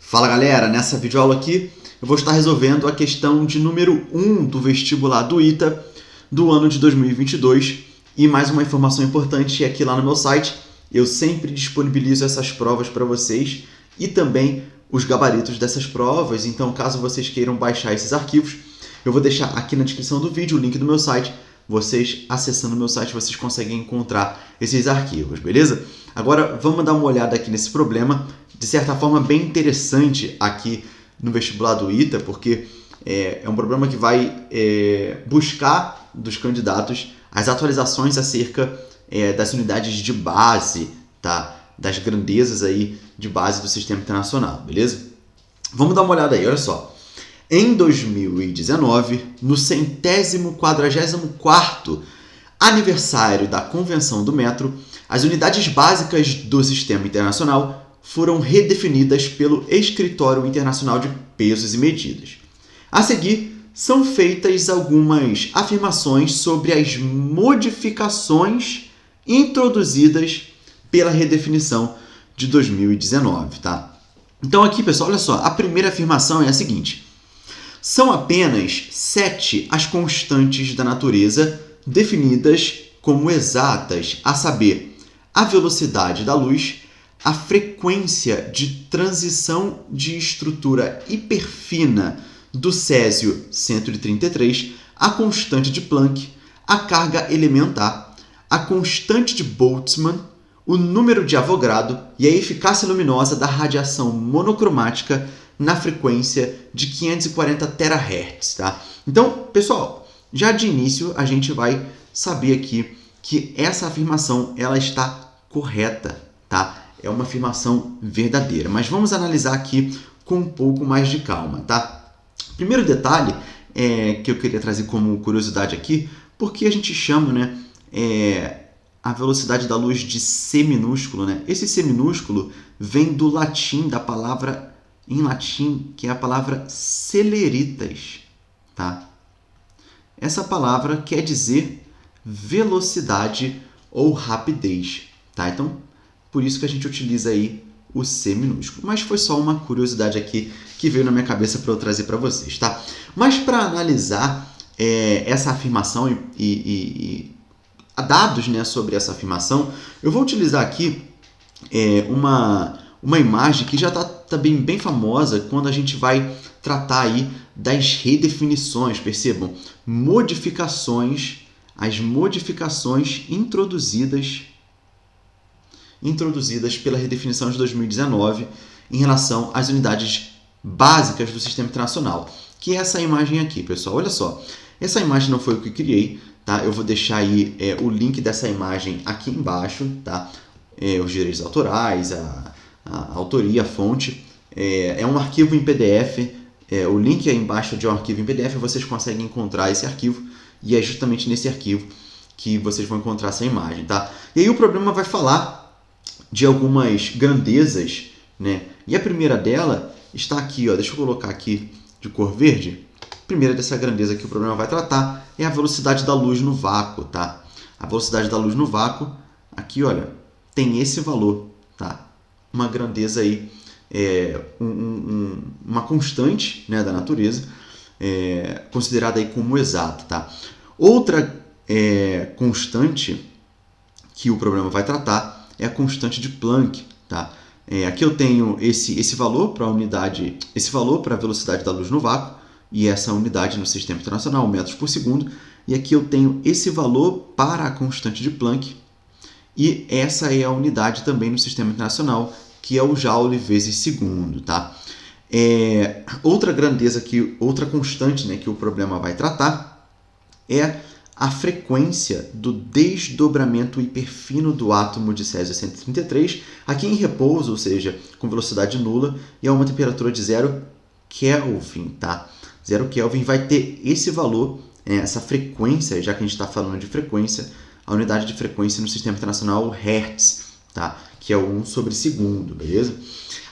Fala galera, nessa videoaula aqui eu vou estar resolvendo a questão de número 1 do vestibular do ITA do ano de 2022 e mais uma informação importante é que lá no meu site eu sempre disponibilizo essas provas para vocês e também os gabaritos dessas provas, então caso vocês queiram baixar esses arquivos, eu vou deixar aqui na descrição do vídeo o link do meu site. Vocês acessando o meu site, vocês conseguem encontrar esses arquivos, beleza? Agora vamos dar uma olhada aqui nesse problema, de certa forma bem interessante aqui no vestibular do ITA, porque é um problema que vai buscar dos candidatos as atualizações acerca das unidades de base, tá? Das grandezas aí de base do sistema internacional, beleza? Vamos dar uma olhada aí, olha só. Em 2019, no 144º aniversário da Convenção do Metro, as unidades básicas do Sistema Internacional foram redefinidas pelo Escritório Internacional de Pesos e Medidas. A seguir, são feitas algumas afirmações sobre as modificações introduzidas pela redefinição de 2019, tá? Então aqui, pessoal, olha só, a primeira afirmação é a seguinte: são apenas 7 as constantes da natureza definidas como exatas, a saber, a velocidade da luz, a frequência de transição de estrutura hiperfina do césio 133, a constante de Planck, a carga elementar, a constante de Boltzmann, o número de Avogadro e a eficácia luminosa da radiação monocromática na frequência de 540 terahertz, tá? Então, pessoal, já de início a gente vai saber aqui que essa afirmação ela está correta, tá? É uma afirmação verdadeira, mas vamos analisar aqui com um pouco mais de calma, tá? Primeiro detalhe que eu queria trazer como curiosidade aqui, porque a gente chama, né, a velocidade da luz de C minúsculo, né? Esse C minúsculo vem do latim, da palavra em latim, que é a palavra celeritas, tá? Essa palavra quer dizer velocidade ou rapidez, tá? Então, por isso que a gente utiliza aí o C minúsculo. Mas foi só uma curiosidade aqui que veio na minha cabeça para eu trazer para vocês, tá? Mas para analisar essa afirmação e dados, né, sobre essa afirmação, eu vou utilizar aqui uma imagem que já está bem famosa quando a gente vai tratar aí das redefinições, percebam, as modificações introduzidas pela redefinição de 2019 em relação às unidades básicas do Sistema Internacional, que é essa imagem aqui, pessoal. Olha só, essa imagem não foi eu que criei, tá? Eu vou deixar aí o link dessa imagem aqui embaixo, tá? Os direitos autorais, a autoria, a fonte. É um arquivo em PDF, o link é embaixo de um arquivo em PDF, vocês conseguem encontrar esse arquivo e é justamente nesse arquivo que vocês vão encontrar essa imagem, tá? E aí o problema vai falar de algumas grandezas, né? E a primeira dela está aqui, ó, deixa eu colocar aqui de cor verde. A primeira dessa grandeza que o problema vai tratar é a velocidade da luz no vácuo, tá? A velocidade da luz no vácuo, aqui, olha, tem esse valor, tá? Uma grandeza aí, uma constante, né, da natureza, considerada aí como exata, tá? Outra constante que o problema vai tratar é a constante de Planck, tá? Aqui eu tenho esse valor para a unidade, esse valor para a velocidade da luz no vácuo e essa unidade no Sistema Internacional, metros por segundo, e aqui eu tenho esse valor para a constante de Planck e essa é a unidade também no Sistema Internacional, que é o Joule vezes segundo, tá? Outra grandeza, outra constante, né, que o problema vai tratar é a frequência do desdobramento hiperfino do átomo de césio 133, aqui em repouso, ou seja, com velocidade nula e a uma temperatura de 0 Kelvin, tá? 0 Kelvin vai ter esse valor, essa frequência, já que a gente está falando de frequência, a unidade de frequência no Sistema Internacional, Hertz, tá? Que é o 1 sobre segundo, beleza?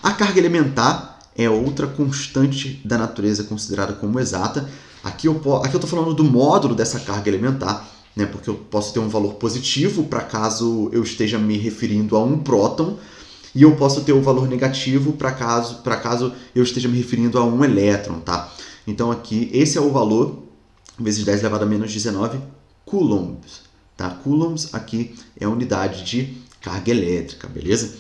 A carga elementar é outra constante da natureza considerada como exata. Aqui eu estou falando do módulo dessa carga elementar, né? Porque eu posso ter um valor positivo para caso eu esteja me referindo a um próton e eu posso ter o valor negativo para caso eu esteja me referindo a um elétron, tá? Então aqui, esse é o valor, vezes 10 elevado a menos 19 coulombs, tá? Coulombs aqui é a unidade de carga elétrica, beleza?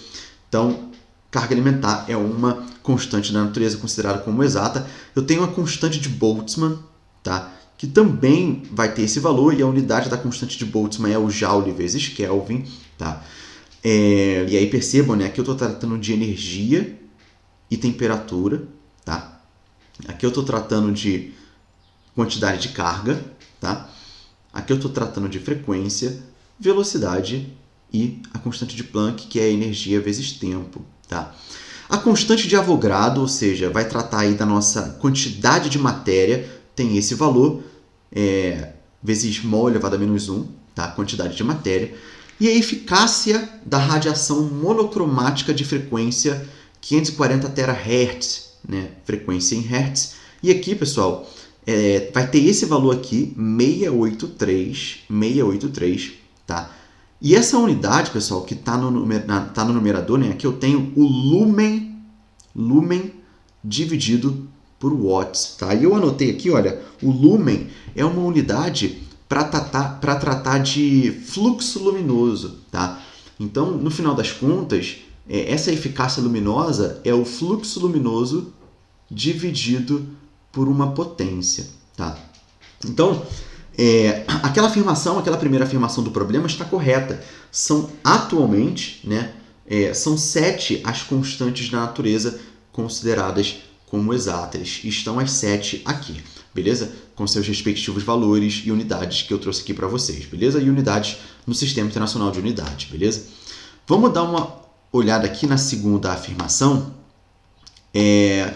Então, carga elementar é uma constante da natureza considerada como exata. Eu tenho a constante de Boltzmann, tá? Que também vai ter esse valor, e a unidade da constante de Boltzmann é o Joule vezes Kelvin, tá? E aí percebam, né? Aqui eu estou tratando de energia e temperatura, tá? Aqui eu estou tratando de quantidade de carga, tá? Aqui eu estou tratando de frequência, velocidade e a constante de Planck, que é a energia vezes tempo, tá? A constante de Avogadro, ou seja, vai tratar aí da nossa quantidade de matéria, tem esse valor, vezes mol elevado a menos 1, tá? Quantidade de matéria. E a eficácia da radiação monocromática de frequência 540 terahertz, né? Frequência em hertz. E aqui, pessoal, vai ter esse valor aqui, 683, tá? E essa unidade, pessoal, que está no numerador, né? Aqui eu tenho o lumen dividido por watts, tá? E eu anotei aqui, olha, o lumen é uma unidade para tratar de fluxo luminoso, tá? Então, no final das contas, essa eficácia luminosa é o fluxo luminoso dividido por uma potência, tá? Então, aquela primeira afirmação do problema está correta. São atualmente, né, são 7 as constantes da natureza consideradas como exatas. Estão as 7 aqui, beleza? Com seus respectivos valores e unidades que eu trouxe aqui para vocês, beleza? E unidades no Sistema Internacional de Unidades, beleza? Vamos dar uma olhada aqui na segunda afirmação,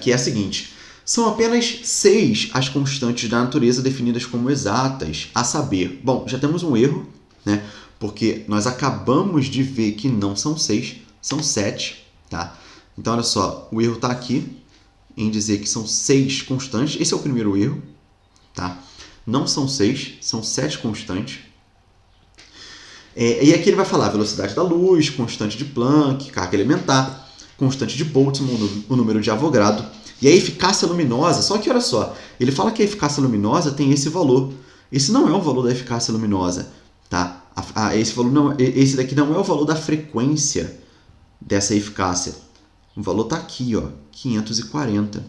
que é a seguinte: são apenas 6 as constantes da natureza definidas como exatas, a saber... Bom, já temos um erro, né? Porque nós acabamos de ver que não são 6, são 7, tá? Então, olha só, o erro está aqui em dizer que são 6 constantes. Esse é o primeiro erro, tá? Não são 6, são 7 constantes. E aqui ele vai falar velocidade da luz, constante de Planck, carga elementar, constante de Boltzmann, o número de Avogadro, e a eficácia luminosa. Só que olha só, ele fala que a eficácia luminosa tem esse valor. Esse não é o valor da eficácia luminosa, tá? Esse daqui não é o valor da frequência dessa eficácia. O valor está aqui, ó, 540.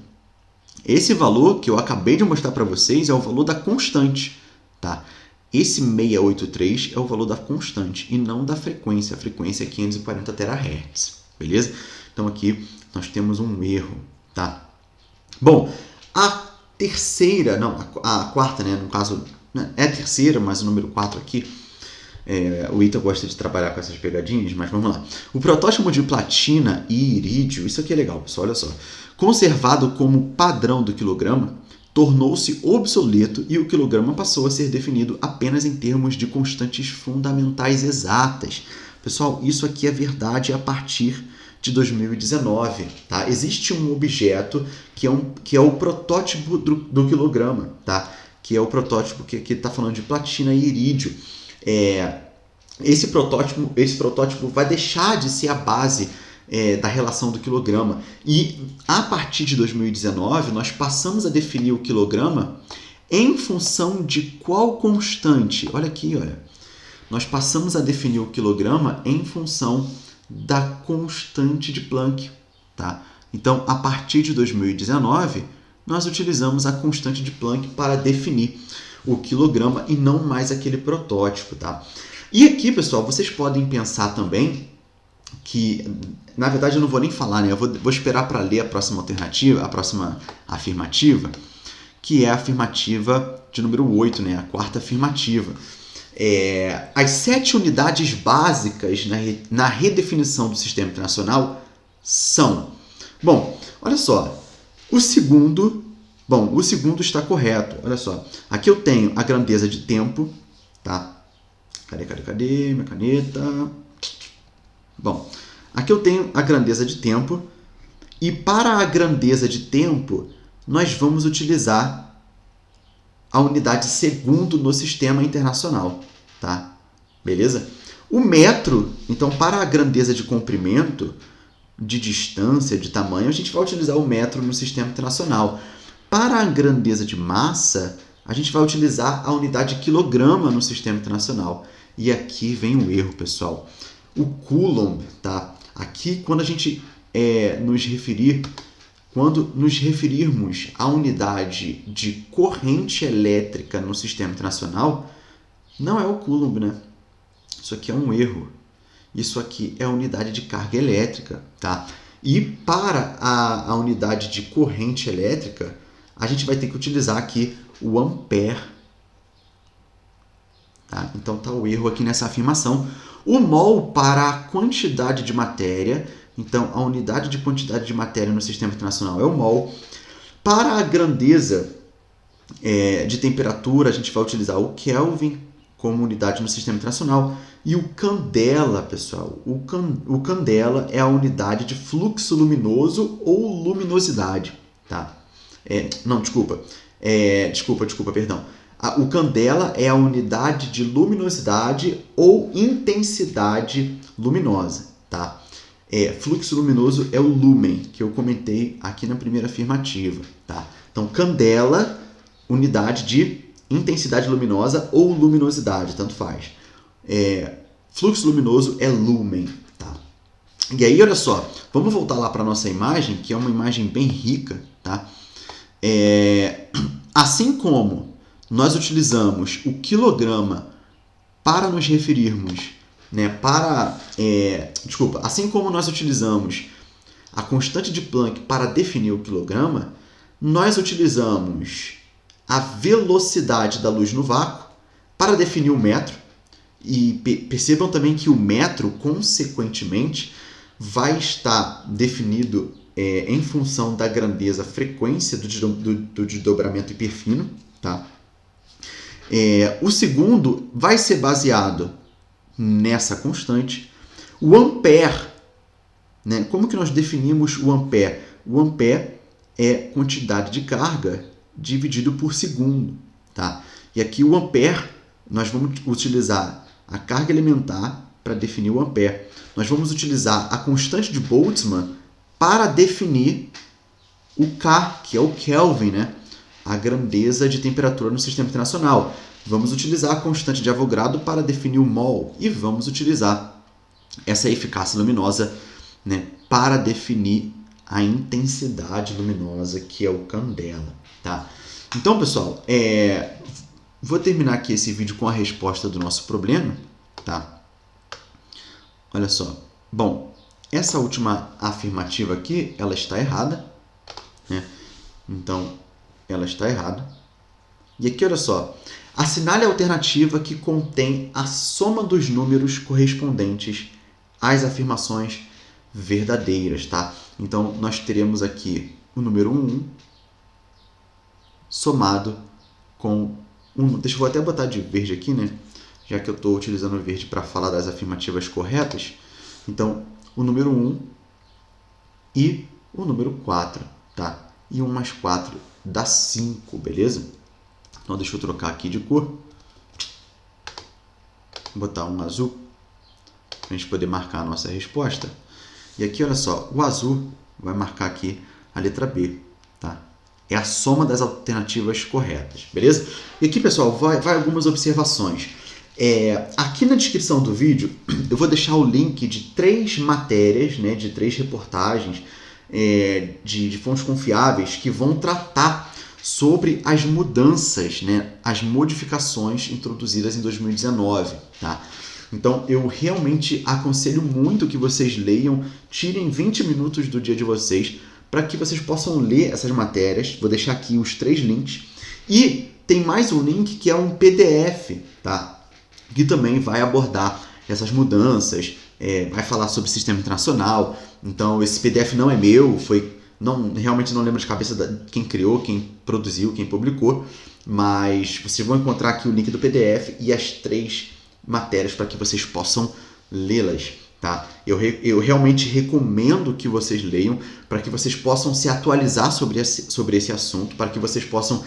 Esse valor que eu acabei de mostrar para vocês é o valor da constante, tá? Esse 683 é o valor da constante e não da frequência. A frequência é 540 terahertz, beleza? Então aqui nós temos um erro, tá? Bom, a quarta, né? No caso, é a terceira, mas o número 4 aqui. O Ita gosta de trabalhar com essas pegadinhas, mas vamos lá. O protótipo de platina e irídio, isso aqui é legal, pessoal, olha só. Conservado como padrão do quilograma, tornou-se obsoleto e o quilograma passou a ser definido apenas em termos de constantes fundamentais exatas. Pessoal, isso aqui é verdade a partir de 2019. Tá? Existe um objeto que é o protótipo do quilograma, tá? Que é o protótipo que está falando de platina e irídio. Esse protótipo vai deixar de ser a base da relação do quilograma. E a partir de 2019, nós passamos a definir o quilograma em função de qual constante? Olha aqui, olha. Nós passamos a definir o quilograma em função da constante de Planck. Tá? Então, a partir de 2019, nós utilizamos a constante de Planck para definir o quilograma e não mais aquele protótipo. Tá? E aqui, pessoal, vocês podem pensar também que, na verdade, eu não vou nem falar, né? Eu vou esperar para ler a próxima alternativa, a próxima afirmativa, que é a afirmativa de número 8, né? A quarta afirmativa. As 7 unidades básicas na redefinição do Sistema Internacional são... Bom, olha só, o segundo está correto, olha só. Aqui eu tenho a grandeza de tempo, tá? Cadê minha caneta? Bom, aqui eu tenho a grandeza de tempo e para a grandeza de tempo nós vamos utilizar a unidade segundo no sistema internacional, tá? Beleza? O metro, então para a grandeza de comprimento, de distância, de tamanho, a gente vai utilizar o metro no sistema internacional. Para a grandeza de massa, a gente vai utilizar a unidade quilograma no sistema internacional. E aqui vem o erro, pessoal. O coulomb, tá? Aqui, quando a gente quando nos referirmos à unidade de corrente elétrica no sistema internacional, não é o coulomb, né? Isso aqui é um erro. Isso aqui é a unidade de carga elétrica, tá? E para a unidade de corrente elétrica, a gente vai ter que utilizar aqui o ampere. Tá? Então está o erro aqui nessa afirmação. O mol para a quantidade de matéria. Então, a unidade de quantidade de matéria no sistema internacional é o mol. Para a grandeza de temperatura, a gente vai utilizar o Kelvin como unidade no sistema internacional. E o candela, pessoal, o candela é a unidade de fluxo luminoso ou luminosidade. Tá? Perdão. O candela é a unidade de luminosidade ou intensidade luminosa. Tá? Fluxo luminoso é o lumen, que eu comentei aqui na primeira afirmativa. Tá? Então, candela, unidade de intensidade luminosa ou luminosidade, tanto faz. Fluxo luminoso é lumen. Tá? E aí, olha só, vamos voltar lá para a nossa imagem, que é uma imagem bem rica. Tá? Assim como nós utilizamos o quilograma para nos referirmos, né, assim como nós utilizamos a constante de Planck para definir o quilograma, nós utilizamos a velocidade da luz no vácuo para definir o metro. E percebam também que o metro, consequentemente, vai estar definido em função da grandeza, frequência do desdobramento hiperfino. Tá? O segundo vai ser baseado nessa constante. O ampere, né? Como que nós definimos o ampere? O ampere é quantidade de carga dividido por segundo. Tá? E aqui o ampere, nós vamos utilizar a carga elementar para definir o ampere. Nós vamos utilizar a constante de Boltzmann para definir o K, que é o Kelvin, né? A grandeza de temperatura no sistema internacional. Vamos utilizar a constante de Avogadro para definir o mol e vamos utilizar essa eficácia luminosa, né, para definir a intensidade luminosa, que é o candela. Tá? Então, pessoal, vou terminar aqui esse vídeo com a resposta do nosso problema. Tá? Olha só. Bom, essa última afirmativa aqui, ela está errada. Né? Então, ela está errada. E aqui, olha só. Assinale a alternativa que contém a soma dos números correspondentes às afirmações verdadeiras. Tá? Então, nós teremos aqui o número 1 somado com... Deixa eu até botar de verde aqui, né? Já que eu estou utilizando o verde para falar das afirmativas corretas. Então, o número 1 e o número 4. Tá? E 1 mais 4 dá 5, beleza? Então, deixa eu trocar aqui de cor. Vou botar um azul para a gente poder marcar a nossa resposta. E aqui, olha só, o azul vai marcar aqui a letra B. Tá? É a soma das alternativas corretas, beleza? E aqui, pessoal, vai algumas observações. Aqui na descrição do vídeo, eu vou deixar o link de 3 matérias, né, de 3 reportagens de fontes confiáveis que vão tratar sobre as mudanças, né, as modificações introduzidas em 2019. Tá? Então, eu realmente aconselho muito que vocês leiam, tirem 20 minutos do dia de vocês para que vocês possam ler essas matérias. Vou deixar aqui os 3 links. E tem mais um link que é um PDF, tá? Que também vai abordar essas mudanças, vai falar sobre sistema internacional. Então, esse PDF não é meu, realmente não lembro de cabeça quem criou, quem produziu, quem publicou, mas vocês vão encontrar aqui o link do PDF e as 3 matérias para que vocês possam lê-las. Tá? Eu realmente recomendo que vocês leiam para que vocês possam se atualizar sobre esse assunto, para que vocês possam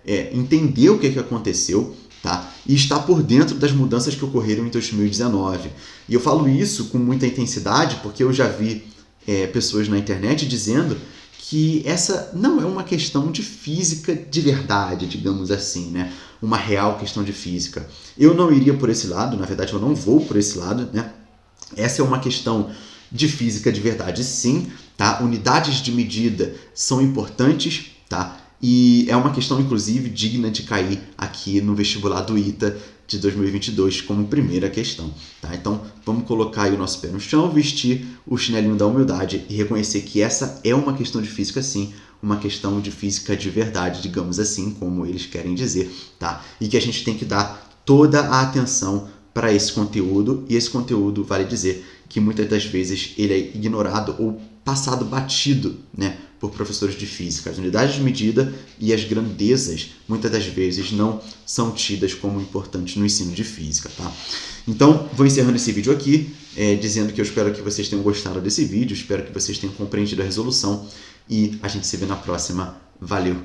entender o que aconteceu. Tá? e está por dentro das mudanças que ocorreram em 2019. E eu falo isso com muita intensidade porque eu já vi pessoas na internet dizendo que essa não é uma questão de física de verdade, digamos assim, né? Uma real questão de física. Eu não iria por esse lado, na verdade eu não vou por esse lado, né? Essa é uma questão de física de verdade, sim, tá? Unidades de medida são importantes, tá? E é uma questão, inclusive, digna de cair aqui no vestibular do ITA de 2022 como primeira questão, tá? Então, vamos colocar aí o nosso pé no chão, vestir o chinelinho da humildade e reconhecer que essa é uma questão de física, sim, uma questão de física de verdade, digamos assim, como eles querem dizer, tá? E que a gente tem que dar toda a atenção para esse conteúdo, e esse conteúdo, vale dizer, que muitas das vezes ele é ignorado ou passado batido, né, por professores de física. As unidades de medida e as grandezas, muitas das vezes, não são tidas como importantes no ensino de física, tá? Então, vou encerrando esse vídeo aqui, dizendo que eu espero que vocês tenham gostado desse vídeo, espero que vocês tenham compreendido a resolução, e a gente se vê na próxima. Valeu!